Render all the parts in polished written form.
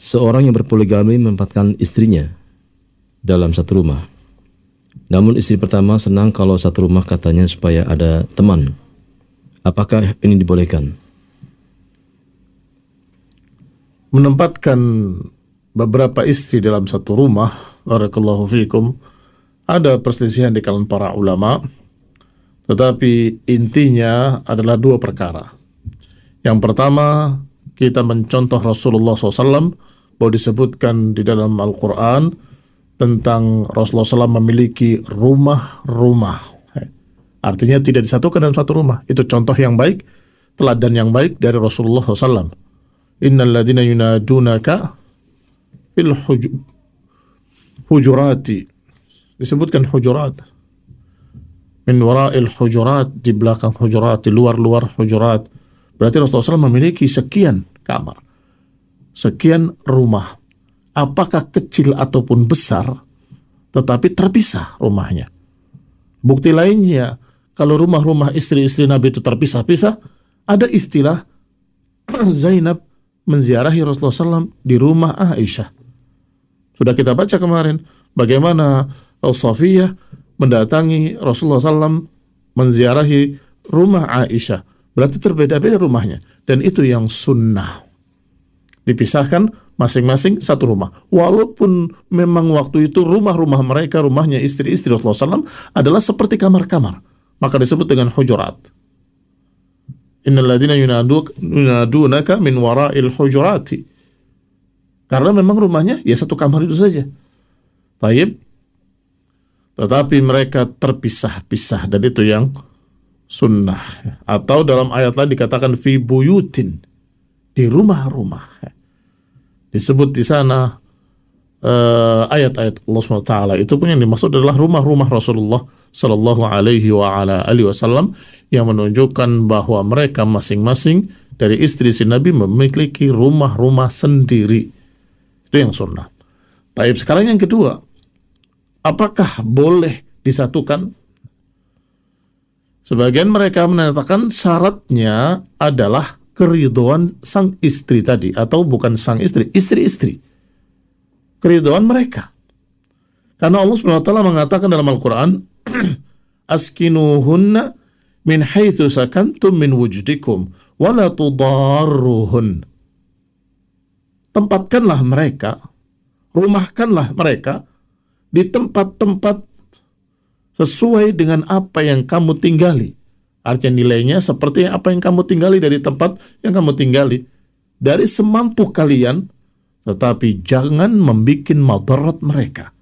Seorang yang berpoligami menempatkan istrinya dalam satu rumah. Namun istri pertama senang kalau satu rumah katanya supaya ada teman. Apakah ini dibolehkan? Menempatkan beberapa istri dalam satu rumah, barakallahu fikum, ada perselisihan di kalangan para ulama, tetapi intinya adalah dua perkara. Yang pertama, kita mencontoh Rasulullah SAW bahwa disebutkan di dalam Al-Quran tentang Rasulullah SAW memiliki rumah-rumah. Artinya tidak disatukan dalam satu rumah. Itu contoh yang baik, teladan yang baik dari Rasulullah SAW. Innal ladina yunadunaka fil hujurati. Disebutkan hujurat. Min wara'il hujurat, di belakang hujurat, di luar-luar hujurat. Berarti Rasulullah SAW memiliki sekian kamar, sekian rumah. Apakah kecil ataupun besar, tetapi terpisah rumahnya. Bukti lainnya, kalau rumah-rumah istri-istri Nabi itu terpisah-pisah, ada istilah Zainab menziarahi Rasulullah SAW di rumah Aisyah. Sudah kita baca kemarin, bagaimana Safiyah mendatangi Rasulullah SAW menziarahi rumah Aisyah. Berarti terbeda-beda rumahnya. Dan itu yang sunnah. Dipisahkan masing-masing satu rumah. Walaupun memang waktu itu rumah-rumah mereka, rumahnya istri-istri Rasulullah SAW adalah seperti kamar-kamar. Maka disebut dengan hujurat. Innal ladina yunadunaka min wara'il hujurati. Karena memang rumahnya ya satu kamar itu saja. Taib. Tetapi mereka terpisah-pisah. Dan itu yang sunnah. Atau dalam ayat lain dikatakan fi buyutin, di rumah-rumah. Disebut di sana ayat-ayat Allah SWT itu pun yang dimaksud adalah rumah-rumah Rasulullah Sallallahu Alaihi Wasallam yang menunjukkan bahwa mereka masing-masing dari istri si Nabi memiliki rumah-rumah sendiri. Itu yang sunnah. Tapi sekarang yang kedua, apakah boleh disatukan? Sebagian mereka menyatakan syaratnya adalah keridhaan sang istri tadi, atau bukan sang istri, istri-istri. Keridhaan mereka. Karena Allah SWT mengatakan dalam Al-Quran, askinuhunna min haitsu sakantum min wujdikum wa la tudarruhun. Tempatkanlah mereka, rumahkanlah mereka di tempat-tempat sesuai dengan apa yang kamu tinggali. Artinya nilainya seperti apa yang kamu tinggali dari tempat yang kamu tinggali. Dari semampu kalian, tetapi jangan membuat madarat mereka.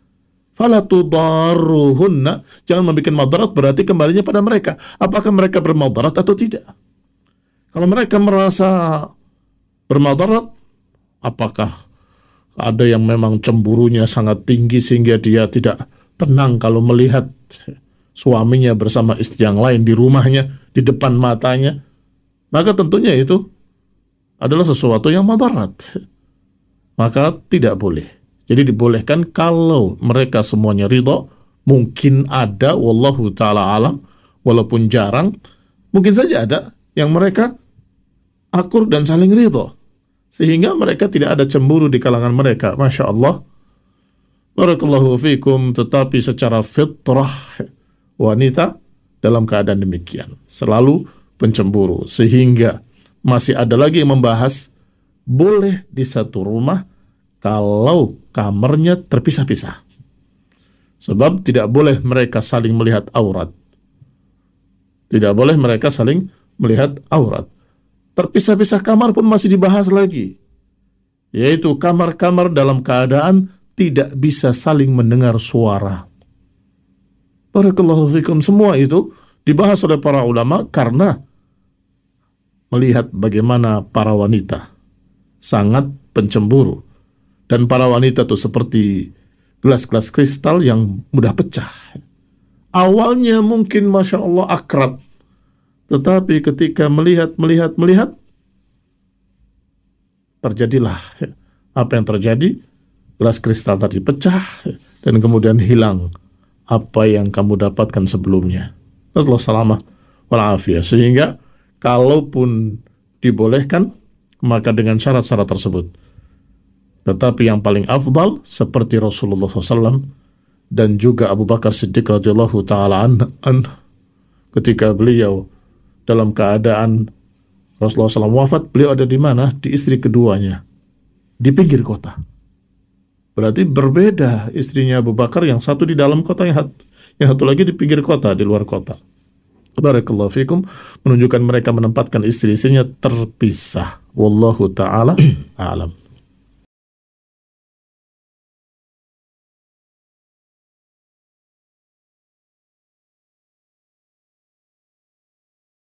Fala tudarruhunna, jangan membuat madarat berarti kembalinya pada mereka. Apakah mereka bermadarat atau tidak? Kalau mereka merasa bermadarat, apakah ada yang memang cemburunya sangat tinggi sehingga dia tidak tenang kalau melihat suaminya bersama istri yang lain di rumahnya, di depan matanya, maka tentunya itu adalah sesuatu yang madarat. Maka tidak boleh. Jadi dibolehkan kalau mereka semuanya ridha. Mungkin ada, wallahu ta'ala alam, walaupun jarang, mungkin saja ada yang mereka akur dan saling ridha, sehingga mereka tidak ada cemburu di kalangan mereka. Masya Allah, barakallahu fikum. Tetapi secara fitrah wanita dalam keadaan demikian selalu pencemburu, sehingga masih ada lagi yang membahas boleh di satu rumah kalau kamarnya terpisah-pisah, sebab tidak boleh mereka saling melihat aurat. Tidak boleh mereka saling melihat aurat. Terpisah-pisah kamar pun masih dibahas lagi, yaitu kamar-kamar dalam keadaan tidak bisa saling mendengar suara. Barakallahu fikum. Semua itu dibahas oleh para ulama karena melihat bagaimana para wanita sangat pencemburu. Dan para wanita itu seperti gelas-gelas kristal yang mudah pecah. Awalnya mungkin Masya Allah akrab, tetapi ketika melihat, terjadilah apa yang terjadi. Gelas kristal tadi pecah dan kemudian hilang apa yang kamu dapatkan sebelumnya. Rasulullah salamah wal'afiyah. Sehingga kalaupun dibolehkan, maka dengan syarat-syarat tersebut. Tetapi yang paling afdal seperti Rasulullah SAW dan juga Abu Bakar Siddiq radhiyallahu taala ketika beliau dalam keadaan Rasulullah SAW wafat, beliau ada di mana? Di istri keduanya, di pinggir kota. Berarti berbeda istrinya Abu Bakar, yang satu di dalam kota, yang satu lagi di pinggir kota, di luar kota. Barakallahu fikum, menunjukkan mereka menempatkan istri-istrinya terpisah. Wallahu ta'ala a'lam.